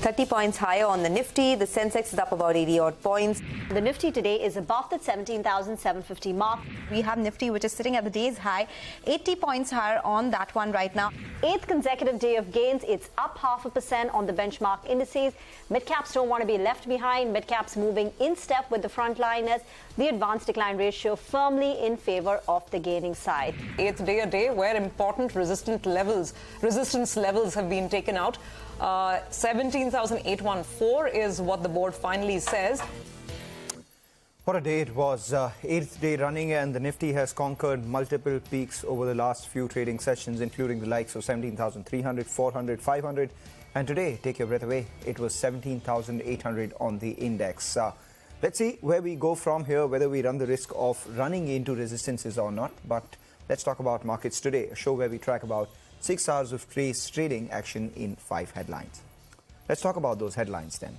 30 points higher on the Nifty. The sensex is up about 80 odd points. The Nifty today is above the 17,750 mark. We have Nifty, which is sitting at the day's high, 80 points higher on that one right now. Eighth consecutive day of gains. It's up 0.5% on the benchmark indices. Mid-caps don't want to be left behind. Mid-caps moving in step with the frontliners. The advanced decline ratio firmly in favor of the gaining side. Eighth day, a day where important resistance levels have been taken out. 17,814 is what the board finally says. What a day it was. Eighth day running, and the Nifty has conquered multiple peaks over the last few trading sessions, including the likes of 17,300, 400, 500. And today, take your breath away, it was 17,800 on the index. Let's see where we go from here, whether we run the risk of running into resistances or not. But let's talk about markets today, a show where we track about 6 hours of trading action in 5 headlines. Let's talk about those headlines then.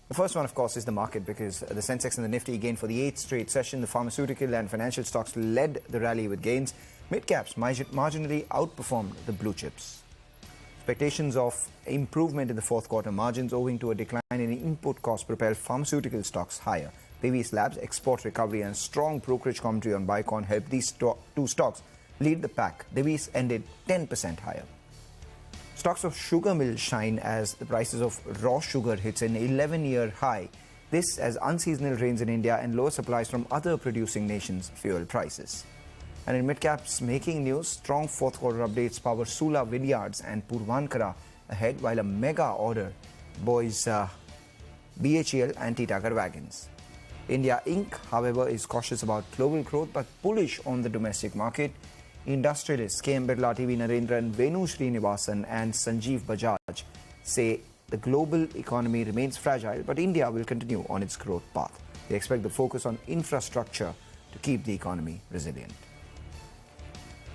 The first one, of course, is the market, because the Sensex and the Nifty gained for the 8th straight session. The pharmaceutical and financial stocks led the rally with gains. Mid-caps marginally outperformed the blue chips. Expectations of improvement in the fourth quarter margins owing to a decline in input costs propelled pharmaceutical stocks higher. Divi's Labs, export recovery and strong brokerage commentary on Bicon helped these two stocks lead the pack. Divi's ended 10% higher. Stocks of sugar mills shine as the prices of raw sugar hits an 11-year high. This as unseasonal rains in India and lower supplies from other producing nations fuel prices. And in mid-caps making news, strong fourth quarter updates power Sula Vineyards and Purvankara ahead, while a mega order buoys BHEL anti-tanker wagons. India Inc., however, is cautious about global growth but bullish on the domestic market. Industrialists KM Birla, TV Narendran, Venu Srinivasan and Sanjeev Bajaj say the global economy remains fragile, but India will continue on its growth path. They expect the focus on infrastructure to keep the economy resilient.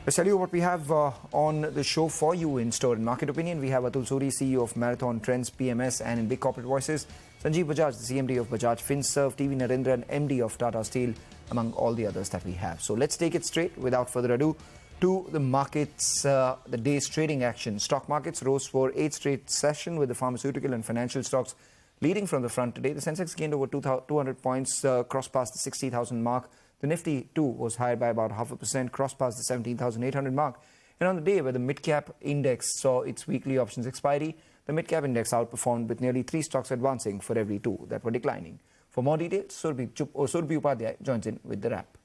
Let's tell you what we have on the show for you in Store and Market Opinion. We have Atul Suri, CEO of Marathon Trends PMS, and in Big Corporate Voices, Sanjeev Bajaj, the CMD of Bajaj Finserv, TV Narendran, MD of Tata Steel, among all the others that we have. So let's take it straight without further ado to the markets, the day's trading action. Stock markets rose for 8th straight session with the pharmaceutical and financial stocks leading from the front today. The Sensex gained over 200 points, crossed past the 60,000 mark. The Nifty too was higher by about 0.5%, crossed past the 17,800 mark. And on the day where the mid-cap index saw its weekly options expiry, the mid-cap index outperformed with nearly 3 stocks advancing for every 2 that were declining. For more details, Surbhi Upadhyay joins in with the wrap.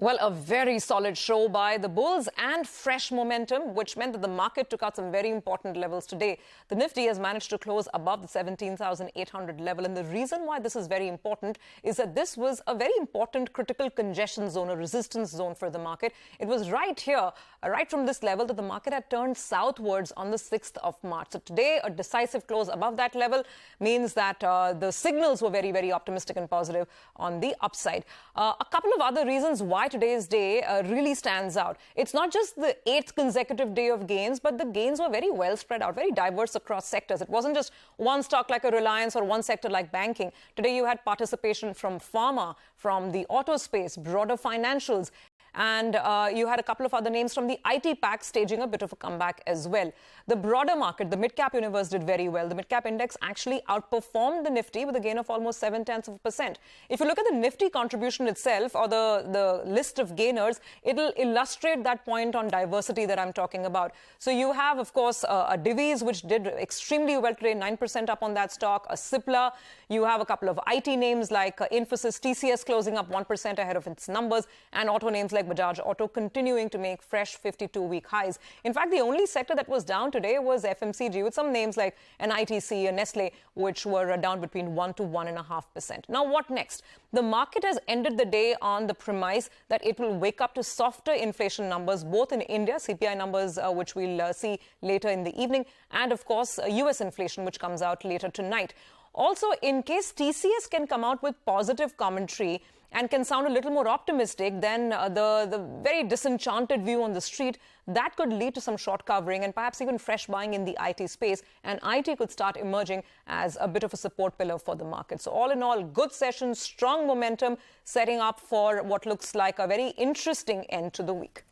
Well, a very solid show by the bulls and fresh momentum, which meant that the market took out some very important levels today. The Nifty has managed to close above the 17,800 level. And the reason why this is very important is that this was a very important critical congestion zone, a resistance zone for the market. It was right here, right from this level, that the market had turned southwards on the 6th of March. So today, a decisive close above that level means that the signals were very, very optimistic and positive on the upside. A couple of other reasons why today's day really stands out. It's not just the 8th consecutive day of gains, but the gains were very well spread out, very diverse across sectors. It wasn't just one stock like a Reliance or one sector like banking. Today you had participation from pharma, from the auto space, broader financials, and you had a couple of other names from the IT pack staging a bit of a comeback as well. The broader market, the mid-cap universe did very well. The mid-cap index actually outperformed the Nifty with a gain of almost 0.7%. If you look at the Nifty contribution itself, or the list of gainers, it'll illustrate that point on diversity that I'm talking about. So you have, of course, a Divi's, which did extremely well today, 9% up on that stock. A Cipla. You have a couple of IT names like Infosys, TCS closing up 1% ahead of its numbers, and auto names like Bajaj Auto continuing to make fresh 52-week highs. In fact, the only sector that was down today was FMCG, with some names like an ITC and Nestle, which were down between 1 to 1.5%. Now, what next? The market has ended the day on the premise that it will wake up to softer inflation numbers, both in India, CPI numbers, which we'll see later in the evening, and, of course, US inflation, which comes out later tonight. Also, in case TCS can come out with positive commentary and can sound a little more optimistic than the very disenchanted view on the street, that could lead to some short covering and perhaps even fresh buying in the IT space. And IT could start emerging as a bit of a support pillar for the market. So all in all, good session, strong momentum, setting up for what looks like a very interesting end to the week.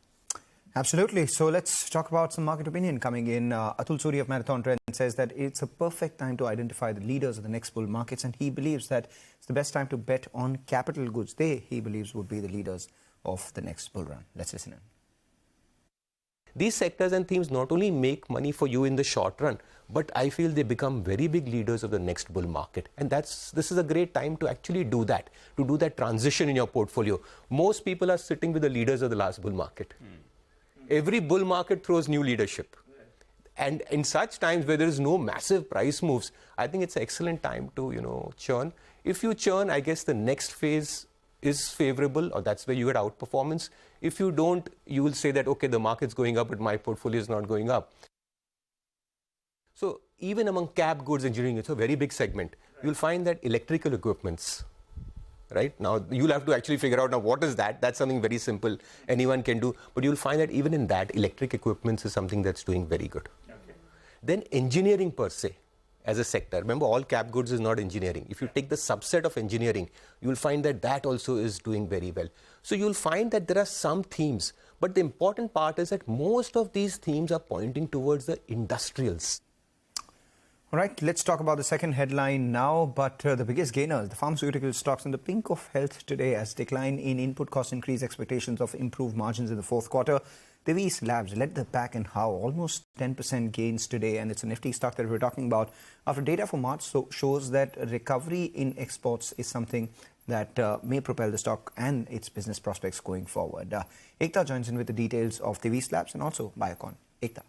Absolutely. So let's talk about some market opinion coming in. Atul Suri of Marathon Trend says that it's a perfect time to identify the leaders of the next bull markets, and he believes that it's the best time to bet on capital goods. He believes, would be the leaders of the next bull run. Let's listen in. These sectors and themes not only make money for you in the short run, but I feel they become very big leaders of the next bull market. And this is a great time to actually do that, transition in your portfolio. Most people are sitting with the leaders of the last bull market. Every bull market throws new leadership. And in such times where there is no massive price moves, I think it's an excellent time to, churn. If you churn, I guess the next phase is favorable, or that's where you get outperformance. If you don't, you will say that, okay, the market's going up, but my portfolio is not going up. So even among cap goods engineering, it's a very big segment. You'll find that electrical equipments, right? Now, you'll have to actually figure out, now, what is that? That's something very simple. Anyone can do. But you'll find that even in that, electric equipments is something that's doing very good. Okay. Then engineering per se, as a sector. Remember, all cap goods is not engineering. If you take the subset of engineering, you'll find that that also is doing very well. So you'll find that there are some themes. But the important part is that most of these themes are pointing towards the industrials. All right, let's talk about the second headline now. But the biggest gainers, the pharmaceutical stocks in the pink of health today, as decline in input cost increase expectations of improved margins in the fourth quarter. Divi's Labs led the pack in how almost 10% gains today, and it's a nifty stock that we're talking about after data for March shows that recovery in exports is something that may propel the stock and its business prospects going forward. Ekta joins in with the details of Divi's Labs and also Biocon. Ekta.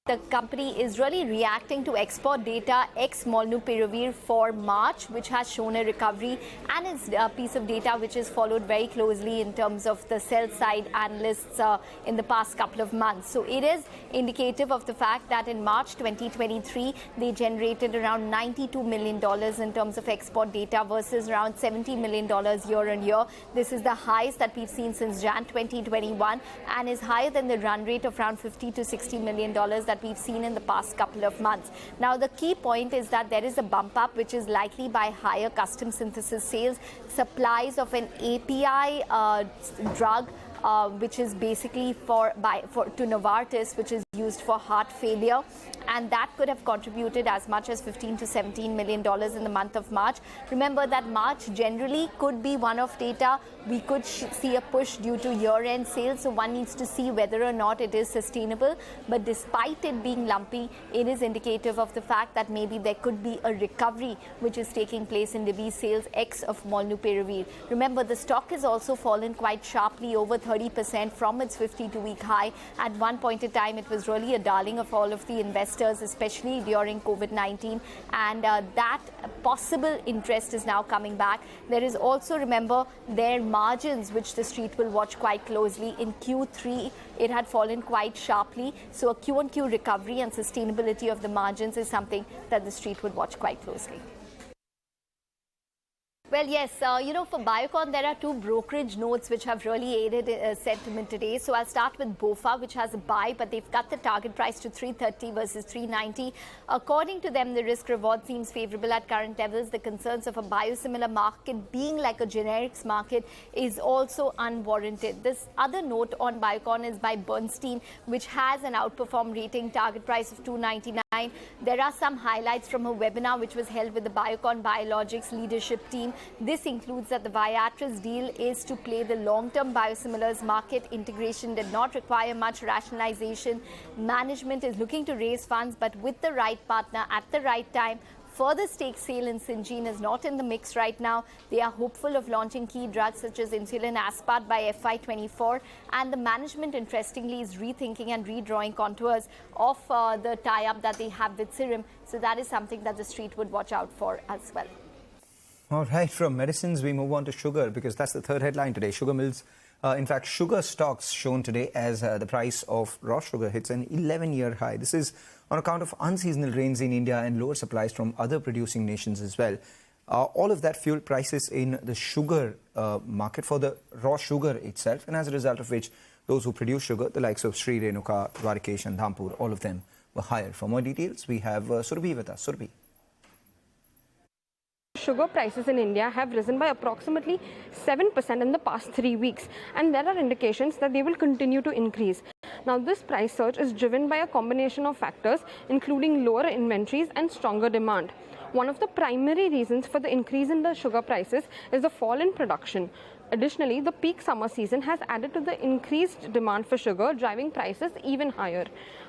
The company is really reacting to export data ex-molnupiravir for March, which has shown a recovery, and is a piece of data which is followed very closely in terms of the sell-side analysts in the past couple of months. So it is indicative of the fact that in March 2023, they generated around $92 million in terms of export data versus around $70 million year on year. This is the highest that we've seen since Jan 2021 and is higher than the run rate of around $50 to $60 million that we've seen in the past couple of months. Now, the key point is that there is a bump up, which is likely by higher custom synthesis sales, supplies of an API drug, which is basically to Novartis, which is used for heart failure, and that could have contributed as much as $15 to $17 million in the month of March. Remember that March generally could be one of data. We could see a push due to year-end sales, so one needs to see whether or not it is sustainable. But despite it being lumpy, it is indicative of the fact that maybe there could be a recovery which is taking place in Divi's sales ex of molnupiravir. Remember, the stock has also fallen quite sharply, over 30% from its 52-week high. At one point in time, it was really a darling of all of the investors, especially during COVID-19, and that possible interest is now coming back. There is also, remember, their margins, which the street will watch quite closely. In Q3, it had fallen quite sharply, so a Q-on-Q recovery and sustainability of the margins is something that the street would watch quite closely. Well, yes, for Biocon, there are two brokerage notes which have really aided sentiment today. So I'll start with BofA, which has a buy, but they've cut the target price to 330 versus 390. According to them, the risk-reward seems favorable at current levels. The concerns of a biosimilar market being like a generics market is also unwarranted. This other note on Biocon is by Bernstein, which has an outperform rating, target price of 299. There are some highlights from a webinar which was held with the Biocon Biologics leadership team. This includes that the Viatris deal is to play the long-term biosimilars market. Integration did not require much rationalization. Management is looking to raise funds, but with the right partner at the right time. Further stake sale in Syngene is not in the mix right now. They are hopeful of launching key drugs such as insulin aspart by FY24. And the management, interestingly, is rethinking and redrawing contours of the tie-up that they have with Serum. So that is something that the street would watch out for as well. All right, from medicines, we move on to sugar, because that's the third headline today. Sugar mills, in fact, sugar stocks shown today as the price of raw sugar hits an 11-year high. This is on account of unseasonal rains in India and lower supplies from other producing nations as well. All of that fueled prices in the sugar market for the raw sugar itself, and as a result of which, those who produce sugar, the likes of Sri Renuka, Dwarikesh and Dhampur, all of them were higher. For more details, we have Surabhi with us. Surabhi. sugar prices in India have risen by approximately 7% in the past 3 weeks, and there are indications that they will continue to increase. Now, this price surge is driven by a combination of factors, including lower inventories and stronger demand. One of the primary reasons for the increase in the sugar prices is the fall in production. Additionally, the peak summer season has added to the increased demand for sugar, driving prices even higher.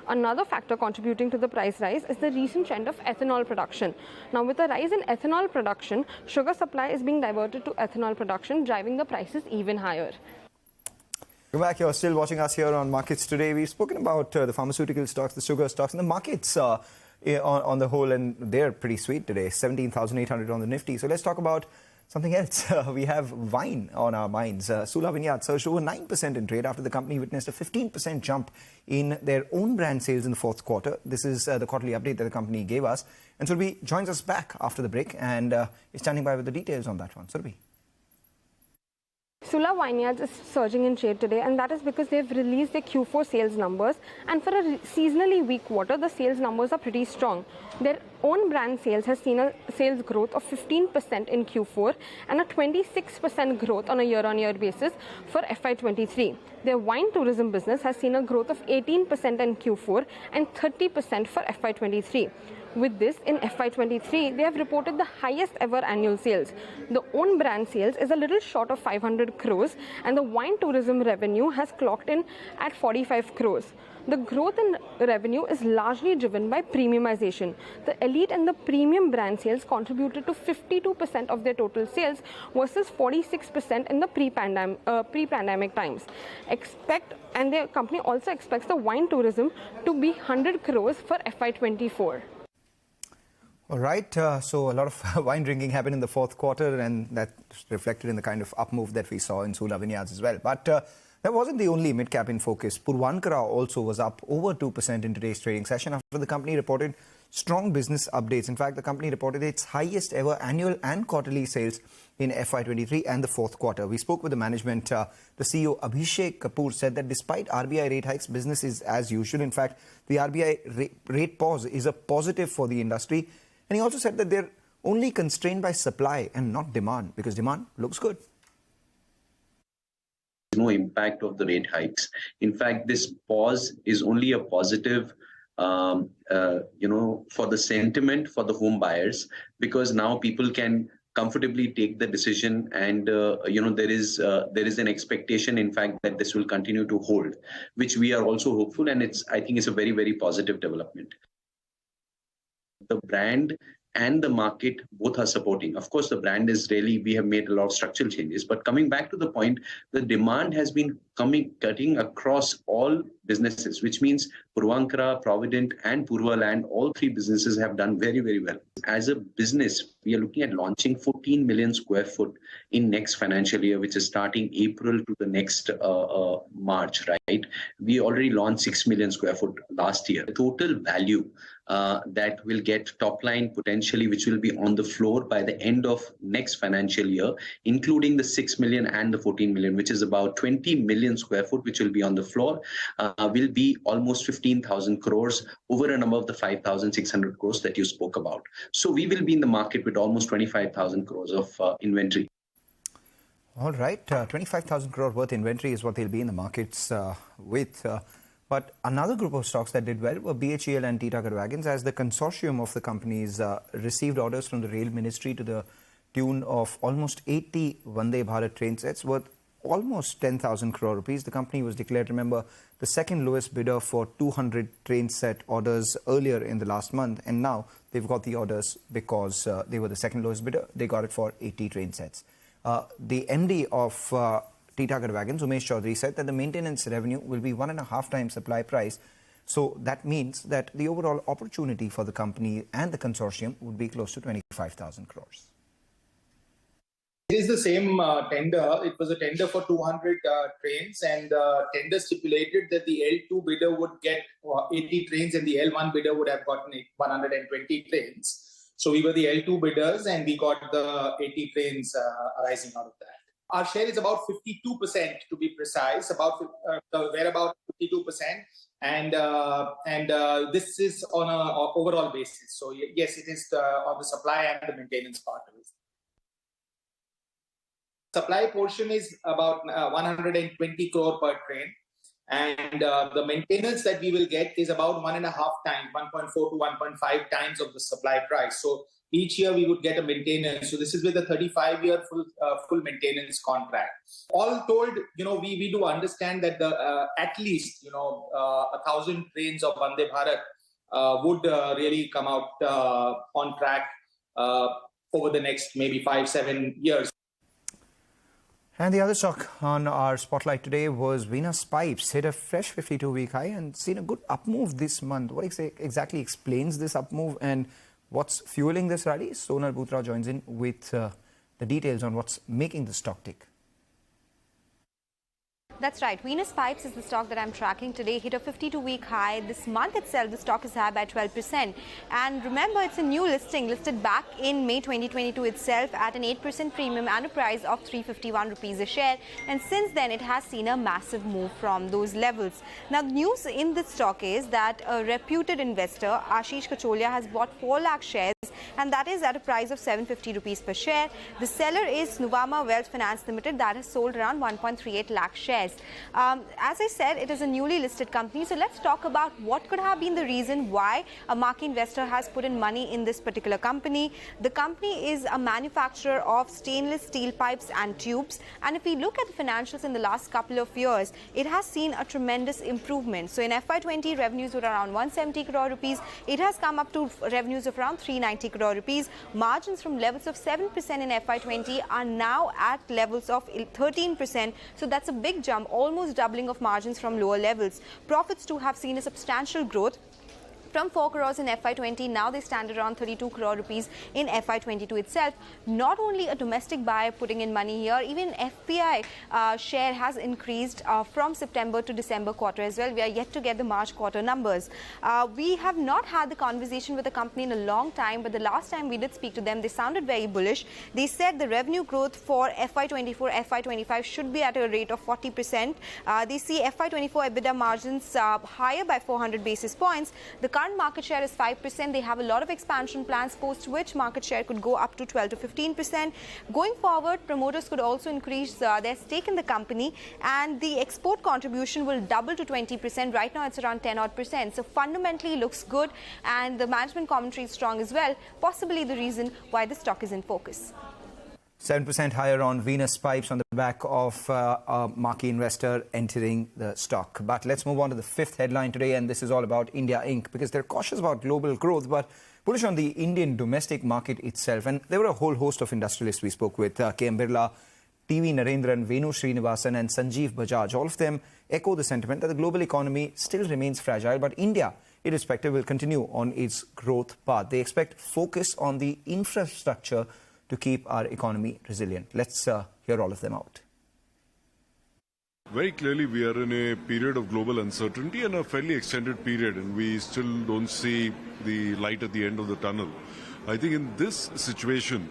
Another factor contributing to the price rise is the recent trend of ethanol production. Now, with a rise in ethanol production, sugar supply is being diverted to ethanol production, driving the prices even higher. Come back, you're still watching us here on Markets Today. We've spoken about the pharmaceutical stocks, the sugar stocks, and the markets on the whole, and they're pretty sweet today, 17,800 on the Nifty. So let's talk about something else. We have wine on our minds. Sula Vineyards surged over 9% in trade after the company witnessed a 15% jump in their own brand sales in the fourth quarter. This is the quarterly update that the company gave us. And Surabhi joins us back after the break and is standing by with the details on that one. Surabhi. Sula Vineyards is surging in trade today, and that is because they've released their Q4 sales numbers, and for a seasonally weak quarter, the sales numbers are pretty strong. Their own brand sales has seen a sales growth of 15% in Q4 and a 26% growth on a year-on-year basis for FY23. Their wine tourism business has seen a growth of 18% in Q4 and 30% for FY23. With this, in FY23, they have reported the highest ever annual sales. The own brand sales is a little short of 500 crores, and the wine tourism revenue has clocked in at 45 crores. The growth in revenue is largely driven by premiumization. The elite and the premium brand sales contributed to 52% of their total sales versus 46% in the pre-pandemic times. And the company also expects the wine tourism to be 100 crores for FY24. All right, so a lot of wine drinking happened in the fourth quarter, and that's reflected in the kind of up move that we saw in Sula Vineyards as well. But that wasn't the only mid-cap in focus. Purvankara also was up over 2% in today's trading session after the company reported strong business updates. In fact, the company reported its highest ever annual and quarterly sales in FY23 and the fourth quarter. We spoke with the management. The CEO, Abhishek Kapoor, said that despite RBI rate hikes, business is as usual. In fact, the RBI rate pause is a positive for the industry. And he also said that they're only constrained by supply and not demand, because demand looks good. No impact of the rate hikes. In fact, this pause is only a positive, for the sentiment for the home buyers, because now people can comfortably take the decision, and there is an expectation, in fact, that this will continue to hold, which we are also hopeful, and I think it's a very, very positive development. The brand and the market both are supporting. Of course, the brand is we have made a lot of structural changes. But coming back to the point, the demand has been cutting across all businesses, which means Purvankara, Provident, and Purvaland, all three businesses have done very, very well. As a business, we are looking at launching 14 million square foot in next financial year, which is starting April to the next March, right? We already launched 6 million square foot last year. The total value that will get top line potentially, which will be on the floor by the end of next financial year, including the 6 million and the 14 million, which is about 20 million square foot, which will be on the floor, will be almost 15,000 crores over and above the 5,600 crores that you spoke about. So we will be in the market with almost 25,000 crores of inventory. All right, 25,000 crore worth inventory is what they'll be in the markets with. But another group of stocks that did well were BHEL and Titagarh Wagons, as the consortium of the companies received orders from the Rail Ministry to the tune of almost 80 Vande Bharat train sets worth almost 10,000 crore rupees. The company was declared, remember, the second lowest bidder for 200 train set orders earlier in the last month. And now they've got the orders because they were the second lowest bidder. They got it for 80 train sets. The MD of Titagarh Wagons, Umesh Chaudhary, said that the maintenance revenue will be 1.5 times supply price. So that means that the overall opportunity for the company and the consortium would be close to 25,000 crores. It is the same tender. It was a tender for 200 trains, and the tender stipulated that the L2 bidder would get 80 trains and the L1 bidder would have gotten 120 trains. So we were the L2 bidders and we got the 80 trains arising out of that. Our share is about 52% to be precise, we're about 52%, and this is on an overall basis. So yes, it is on the supply and the maintenance part of it. supply portion is about 120 crore per train. And the maintenance that we will get is about 1.5 times, 1.4 to 1.5 times of the supply price. So each year we would get a maintenance. So this is with a 35-year full maintenance contract. All told, we do understand that the at least 1,000 trains of Vande Bharat would really come out on track over the next maybe 5-7 years. And the other stock on our spotlight today was Venus Pipes. Hit a fresh 52-week high and seen a good up move this month. What exactly explains this up move and what's fueling this rally? Sonal Bhutra joins in with the details on what's making the stock tick. That's right. Venus Pipes is the stock that I'm tracking today. Hit a 52-week high. This month itself, the stock is high by 12%. And remember, it's a new listing, listed back in May 2022 itself at an 8% premium and a price of 351 rupees a share. And since then, it has seen a massive move from those levels. Now, the news in this stock is that a reputed investor, Ashish Kacholia, has bought 4 lakh shares, and that is at a price of 750 rupees per share. The seller is Nuvama Wealth Finance Limited, that has sold around 1.38 lakh shares. As I said, it is a newly listed company. So let's talk about what could have been the reason why a marquee investor has put in money in this particular company. The company is a manufacturer of stainless steel pipes and tubes. And if we look at the financials in the last couple of years, it has seen a tremendous improvement. So in FY20, revenues were around 170 crore rupees. It has come up to revenues of around 390 crore rupees. Margins from levels of 7% in FY20 are now at levels of 13%. So that's a big jump, almost doubling of margins from lower levels. Profits too have seen a substantial growth. From 4 crores in FY20, now they stand around 32 crore rupees in FY22 itself. Not only a domestic buyer putting in money here, even FPI share has increased from September to December quarter as well. We are yet to get the March quarter numbers. We have not had the conversation with the company in a long time, but the last time we did speak to them, they sounded very bullish. They said the revenue growth for FY24, FY25 should be at a rate of 40%. They see FY24 EBITDA margins higher by 400 basis points. The current market share is 5%. They have a lot of expansion plans, post which market share could go up to 12 to 15%. Going forward, promoters could also increase their stake in the company, and the export contribution will double to 20%. Right now, it's around 10%. So fundamentally looks good, and the management commentary is strong as well. Possibly the reason why the stock is in focus. 7% higher on Venus Pipes on the back of a marquee investor entering the stock. But let's move on to the fifth headline today, and this is all about India Inc. because they're cautious about global growth, but bullish on the Indian domestic market itself. And there were a whole host of industrialists we spoke with, K.M. Birla, T.V. Narendran, Venu Srinivasan and Sanjeev Bajaj. All of them echo the sentiment that the global economy still remains fragile, but India, irrespective, will continue on its growth path. They expect focus on the infrastructure to keep our economy resilient. Let's hear all of them out. Very clearly, we are in a period of global uncertainty and a fairly extended period, and we still don't see the light at the end of the tunnel. I think in this situation,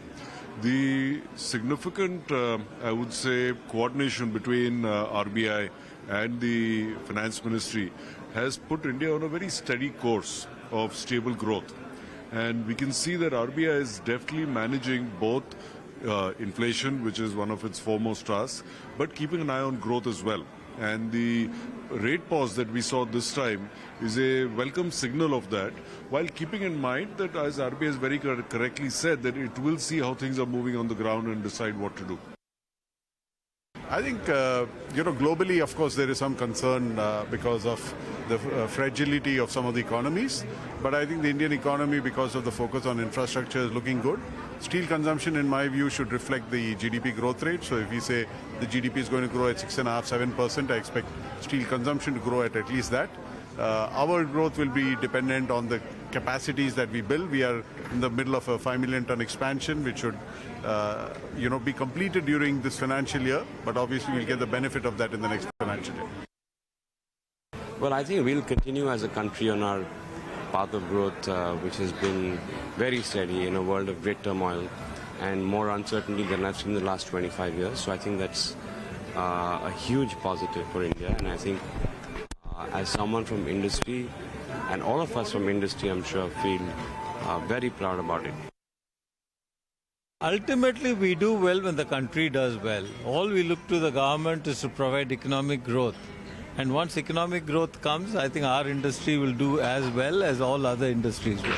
the significant, I would say, coordination between RBI and the Finance Ministry has put India on a very steady course of stable growth. And we can see that RBI is deftly managing both inflation, which is one of its foremost tasks, but keeping an eye on growth as well. And the rate pause that we saw this time is a welcome signal of that, while keeping in mind that, as RBI has very correctly said, that it will see how things are moving on the ground and decide what to do. I think, globally, of course, there is some concern because of the fragility of some of the economies. But I think the Indian economy, because of the focus on infrastructure, is looking good. Steel consumption, in my view, should reflect the GDP growth rate. So if we say the GDP is going to grow at 6.5%, 7%, I expect steel consumption to grow at least that. Our growth will be dependent on the capacities that we build. We are in the middle of a 5 million ton expansion, which should be completed during this financial year, but obviously we'll get the benefit of that in the next financial year. Well, I think we'll continue as a country on our path of growth, which has been very steady in a world of great turmoil and more uncertainty than I've seen in the last 25 years. So I think that's a huge positive for India, and I think as someone from industry, and all of us from industry, I'm sure, feel very proud about it. Ultimately, we do well when the country does well. All we look to the government is to provide economic growth. And once economic growth comes, I think our industry will do as well as all other industries will.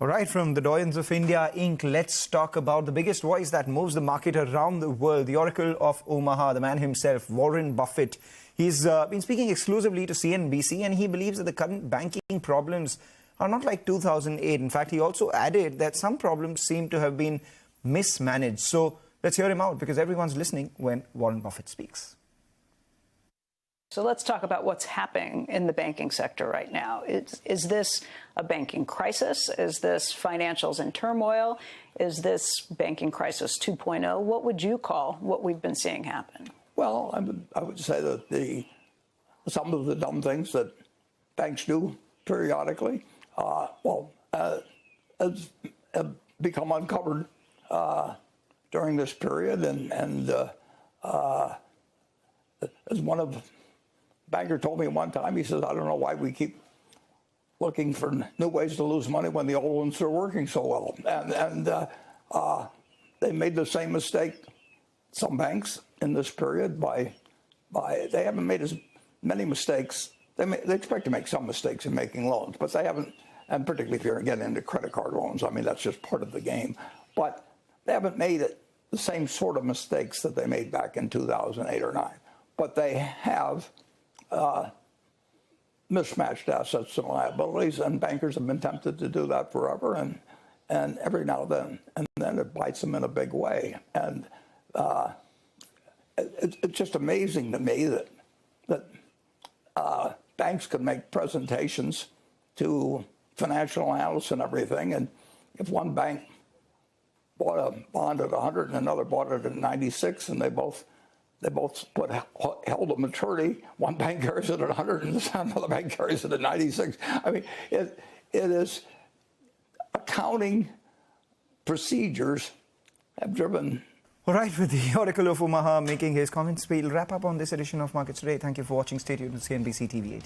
All right, from the doyens of India Inc., let's talk about the biggest voice that moves the market around the world, the Oracle of Omaha, the man himself, Warren Buffett. He's been speaking exclusively to CNBC, and he believes that the current banking problems are not like 2008. In fact, he also added that some problems seem to have been mismanaged. So let's hear him out, because everyone's listening when Warren Buffett speaks. So let's talk about what's happening in the banking sector right now. Is this a banking crisis? Is this financials in turmoil? Is this banking crisis 2.0? What would you call what we've been seeing happen? Well, I would say that some of the dumb things that banks do periodically, have become uncovered during this period, and as one of banker told me one time, he says, I don't know why we keep looking for new ways to lose money when the old ones are working so well. And they made the same mistake, some banks, in this period by they haven't made as many mistakes. They expect to make some mistakes in making loans, but they haven't, and particularly if you're getting into credit card loans, I mean, that's just part of the game. But they haven't made the same sort of mistakes that they made back in 2008 or 9. But they have mismatched assets and liabilities, and bankers have been tempted to do that forever, and every now and then it bites them in a big way. And it's just amazing to me that banks could make presentations to financial analysts and everything, and if one bank bought a bond at 100 and another bought it at 96, and they both held a maturity. One bank carries it at 100 and another bank carries it at 96. I mean, it is accounting procedures have driven. All right, with the Oracle of Omaha making his comments, we'll wrap up on this edition of Markets Today. Thank you for watching. Stay tuned to CNBC TV 18.